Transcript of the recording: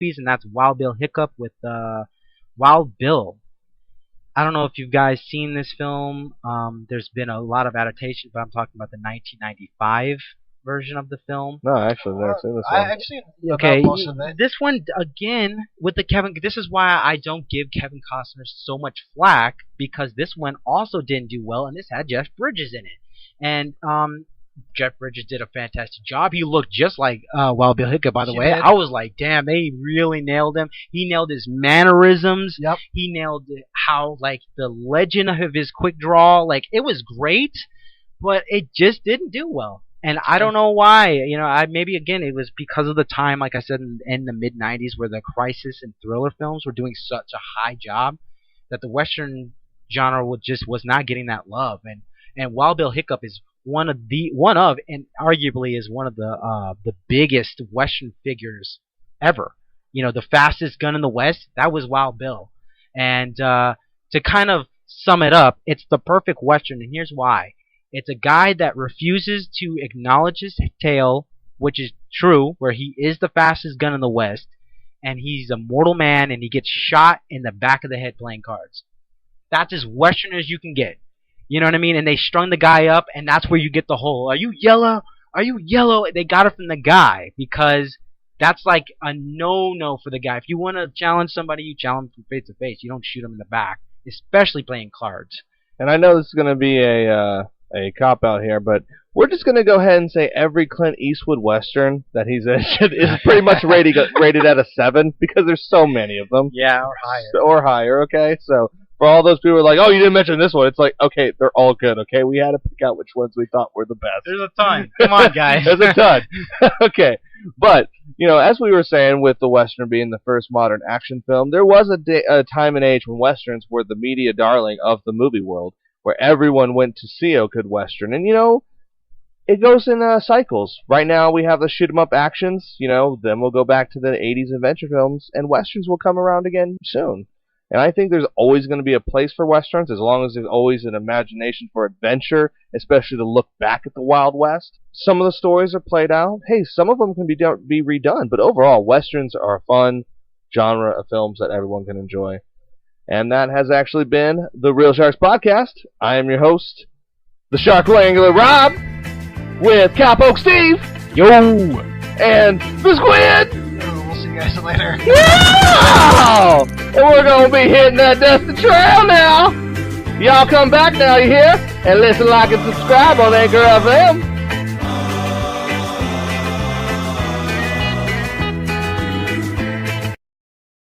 movies, and that's Wild Bill Hiccup with Wild Bill. I don't know if you guys seen this film. There's been a lot of adaptations, but I'm talking about the 1995 version of the film. No, actually, I've never seen this one. I've seen Okay, most of it. this one again with the Kevin. This is why I don't give Kevin Costner so much flack, because this one also didn't do well, and this had Jeff Bridges in it, and Jeff Bridges did a fantastic job. He looked just like Wild Bill Hiccup, by the way. I was like, damn, they really nailed him. He nailed his mannerisms. Yep. He nailed how, like, the legend of his quick draw. Like, it was great, but it just didn't do well. And I don't know why. You know, maybe, again, it was because of the time, like I said, in the mid-'90s, where the crisis and thriller films were doing such a high job that the Western genre was not getting that love. And Wild Bill Hiccup is one of and arguably is one of the biggest Western figures ever. You know, the fastest gun in the West, that was Wild Bill. And to kind of sum it up, it's the perfect Western, and here's why. It's a guy that refuses to acknowledge his tale, which is true, where he is the fastest gun in the West, and he's a mortal man, and he gets shot in the back of the head playing cards. That's as Western as you can get. You know what I mean? And they strung the guy up, and that's where you get the whole, are you yellow? Are you yellow? They got it from the guy, because that's like a no-no for the guy. If you want to challenge somebody, you challenge them face to face. You don't shoot them in the back, especially playing cards. And I know this is going to be a cop-out here, but we're just going to go ahead and say every Clint Eastwood Western that he's in is pretty much rated at a 7, because there's so many of them. Yeah, or higher. Or higher, okay? So for all those people who are like, oh, you didn't mention this one, it's like, okay, they're all good, okay? We had to pick out which ones we thought were the best. There's a ton. Come on, guys. There's a ton. Okay. But, you know, as we were saying, with the Western being the first modern action film, there was a time and age when Westerns were the media darling of the movie world, where everyone went to see a good Western. And, you know, it goes in cycles. Right now we have the shoot-'em-up actions, you know, then we'll go back to the 80s adventure films, and Westerns will come around again soon. And I think there's always going to be a place for Westerns, as long as there's always an imagination for adventure, especially to look back at the Wild West. Some of the stories are played out. Hey, some of them can be redone, but overall, Westerns are a fun genre of films that everyone can enjoy. And that has actually been the Real Sharks Podcast. I am your host, the Shark Wrangler Rob, with Cowpoke Steve. Yo! And the Squid! We'll see you guys later. Yeah! And we're going to be hitting that dusty trail now. Y'all come back now, you hear? And listen, like, and subscribe on Anchor FM.